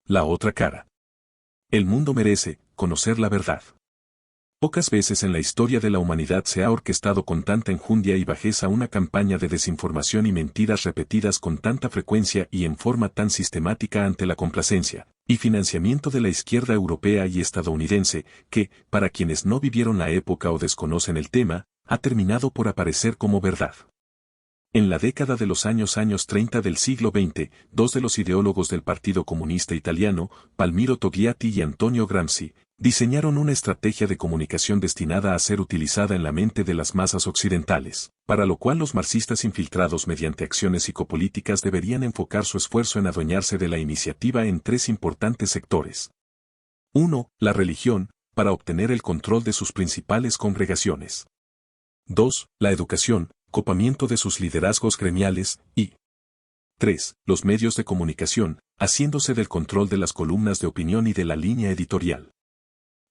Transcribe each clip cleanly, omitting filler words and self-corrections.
La otra cara. El mundo merece conocer la verdad. Pocas veces en la historia de la humanidad se ha orquestado con tanta enjundia y bajeza una campaña de desinformación y mentiras repetidas con tanta frecuencia y en forma tan sistemática ante la complacencia y financiamiento de la izquierda europea y estadounidense, que, para quienes no vivieron la época o desconocen el tema, ha terminado por aparecer como verdad. En la década de los años 30 del siglo XX, dos de los ideólogos del Partido Comunista Italiano, Palmiro Togliatti y Antonio Gramsci, diseñaron una estrategia de comunicación destinada a ser utilizada en la mente de las masas occidentales, para lo cual los marxistas infiltrados mediante acciones psicopolíticas deberían enfocar su esfuerzo en adueñarse de la iniciativa en tres importantes sectores. 1. La religión, para obtener el control de sus principales congregaciones. 2. La educación, copamiento de sus liderazgos gremiales, y 3. Los medios de comunicación, haciéndose del control de las columnas de opinión y de la línea editorial.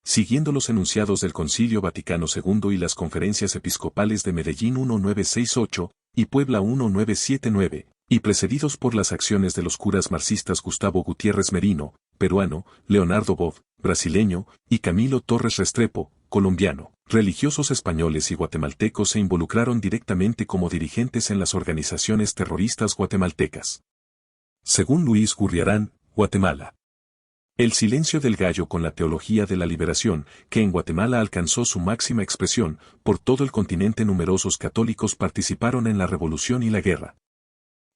Siguiendo los enunciados del Concilio Vaticano II y las conferencias episcopales de Medellín 1968 y Puebla 1979, y precedidos por las acciones de los curas marxistas Gustavo Gutiérrez Merino, peruano, Leonardo Boff, brasileño, y Camilo Torres Restrepo, colombiano, religiosos españoles y guatemaltecos se involucraron directamente como dirigentes en las organizaciones terroristas guatemaltecas. Según Luis Gurriarán, Guatemala. El silencio del gallo con la teología de la liberación, que en Guatemala alcanzó su máxima expresión, por todo el continente numerosos católicos participaron en la revolución y la guerra.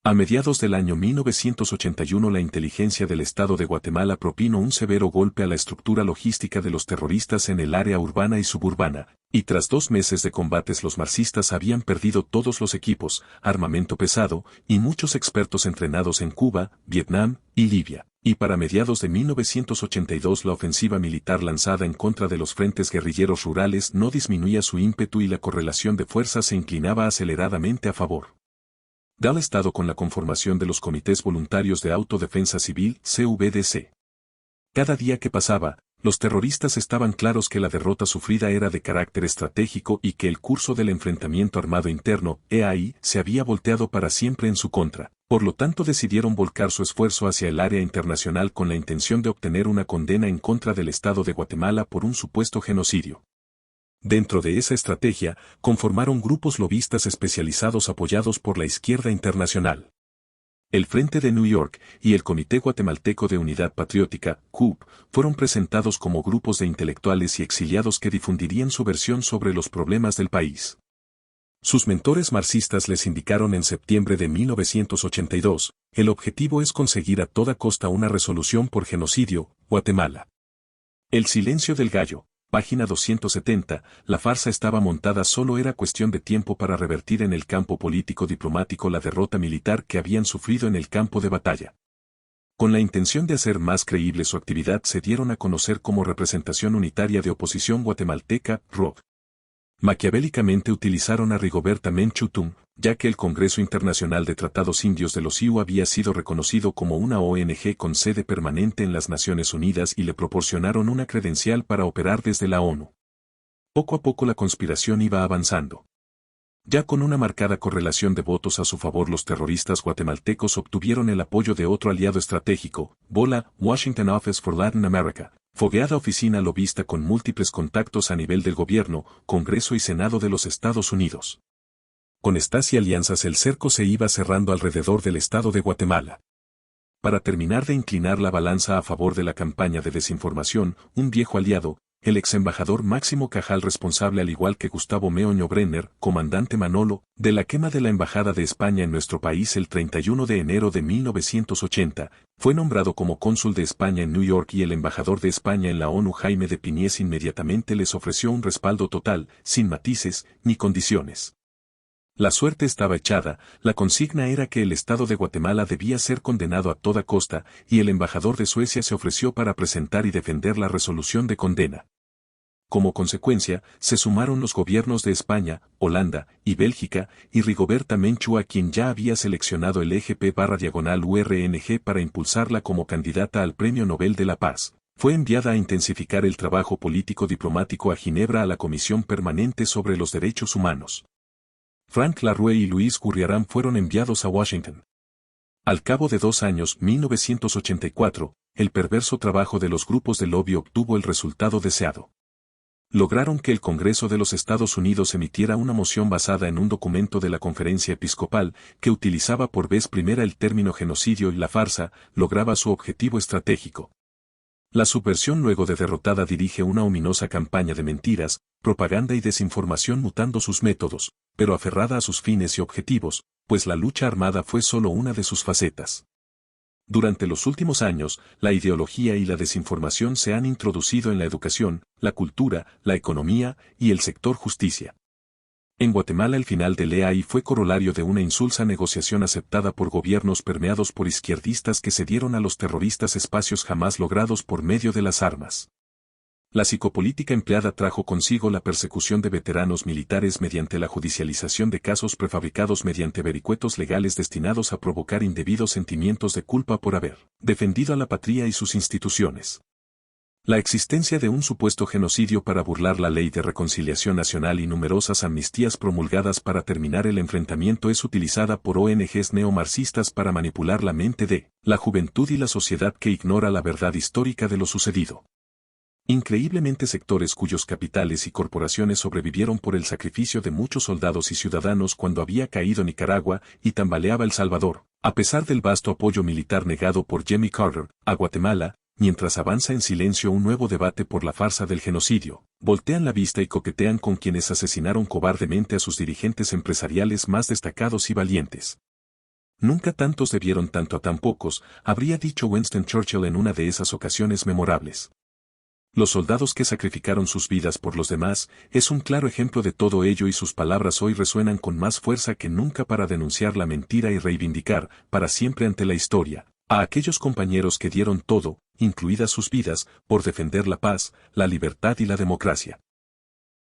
A mediados del año 1981 la inteligencia del Estado de Guatemala propinó un severo golpe a la estructura logística de los terroristas en el área urbana y suburbana, y tras 2 meses de combates los marxistas habían perdido todos los equipos, armamento pesado, y muchos expertos entrenados en Cuba, Vietnam y Libia. Y para mediados de 1982 la ofensiva militar lanzada en contra de los frentes guerrilleros rurales no disminuía su ímpetu y la correlación de fuerzas se inclinaba aceleradamente a favor del Estado con la conformación de los Comités Voluntarios de Autodefensa Civil, CVDC. Cada día que pasaba, los terroristas estaban claros que la derrota sufrida era de carácter estratégico y que el curso del enfrentamiento armado interno, EAI, se había volteado para siempre en su contra. Por lo tanto decidieron volcar su esfuerzo hacia el área internacional con la intención de obtener una condena en contra del Estado de Guatemala por un supuesto genocidio. Dentro de esa estrategia, conformaron grupos lobistas especializados apoyados por la izquierda internacional. El Frente de New York y el Comité Guatemalteco de Unidad Patriótica, CUP, fueron presentados como grupos de intelectuales y exiliados que difundirían su versión sobre los problemas del país. Sus mentores marxistas les indicaron en septiembre de 1982, el objetivo es conseguir a toda costa una resolución por genocidio, Guatemala. El silencio del gallo. Página 270, la farsa estaba montada, solo era cuestión de tiempo para revertir en el campo político-diplomático la derrota militar que habían sufrido en el campo de batalla. Con la intención de hacer más creíble su actividad se dieron a conocer como Representación Unitaria de Oposición Guatemalteca, ROG. Maquiavélicamente utilizaron a Rigoberta Menchú Tum, ya que el Congreso Internacional de Tratados Indios de los IU había sido reconocido como una ONG con sede permanente en las Naciones Unidas y le proporcionaron una credencial para operar desde la ONU. Poco a poco la conspiración iba avanzando. Ya con una marcada correlación de votos a su favor, los terroristas guatemaltecos obtuvieron el apoyo de otro aliado estratégico, BOLA, Washington Office for Latin America, fogueada oficina lobista con múltiples contactos a nivel del gobierno, Congreso y Senado de los Estados Unidos. Con estas y alianzas el cerco se iba cerrando alrededor del Estado de Guatemala. Para terminar de inclinar la balanza a favor de la campaña de desinformación, un viejo aliado, el ex embajador Máximo Cajal, responsable al igual que Gustavo Meoño Brenner, comandante Manolo, de la quema de la Embajada de España en nuestro país el 31 de enero de 1980, fue nombrado como cónsul de España en New York y el embajador de España en la ONU Jaime de Piñez inmediatamente les ofreció un respaldo total, sin matices ni condiciones. La suerte estaba echada, la consigna era que el Estado de Guatemala debía ser condenado a toda costa, y el embajador de Suecia se ofreció para presentar y defender la resolución de condena. Como consecuencia, se sumaron los gobiernos de España, Holanda y Bélgica, y Rigoberta Menchú, a quien ya había seleccionado el EGP/URNG para impulsarla como candidata al Premio Nobel de la Paz. Fue enviada a intensificar el trabajo político-diplomático a Ginebra a la Comisión Permanente sobre los Derechos Humanos. Frank LaRue y Luis Gurriarán fueron enviados a Washington. Al cabo de 2 años, 1984, el perverso trabajo de los grupos de lobby obtuvo el resultado deseado. Lograron que el Congreso de los Estados Unidos emitiera una moción basada en un documento de la Conferencia Episcopal, que utilizaba por vez primera el término genocidio y la farsa, lograba su objetivo estratégico. La subversión luego de derrotada dirige una ominosa campaña de mentiras, propaganda y desinformación mutando sus métodos, pero aferrada a sus fines y objetivos, pues la lucha armada fue solo una de sus facetas. Durante los últimos años, la ideología y la desinformación se han introducido en la educación, la cultura, la economía y el sector justicia. En Guatemala el final del EAI fue corolario de una insulsa negociación aceptada por gobiernos permeados por izquierdistas que cedieron a los terroristas espacios jamás logrados por medio de las armas. La psicopolítica empleada trajo consigo la persecución de veteranos militares mediante la judicialización de casos prefabricados mediante vericuetos legales destinados a provocar indebidos sentimientos de culpa por haber defendido a la patria y sus instituciones. La existencia de un supuesto genocidio para burlar la Ley de Reconciliación Nacional y numerosas amnistías promulgadas para terminar el enfrentamiento es utilizada por ONGs neomarxistas para manipular la mente de la juventud y la sociedad que ignora la verdad histórica de lo sucedido. Increíblemente sectores cuyos capitales y corporaciones sobrevivieron por el sacrificio de muchos soldados y ciudadanos cuando había caído Nicaragua y tambaleaba El Salvador, a pesar del vasto apoyo militar negado por Jimmy Carter a Guatemala, mientras avanza en silencio un nuevo debate por la farsa del genocidio, voltean la vista y coquetean con quienes asesinaron cobardemente a sus dirigentes empresariales más destacados y valientes. Nunca tantos debieron tanto a tan pocos, habría dicho Winston Churchill en una de esas ocasiones memorables. Los soldados que sacrificaron sus vidas por los demás es un claro ejemplo de todo ello y sus palabras hoy resuenan con más fuerza que nunca para denunciar la mentira y reivindicar, para siempre ante la historia, a aquellos compañeros que dieron todo, incluidas sus vidas, por defender la paz, la libertad y la democracia.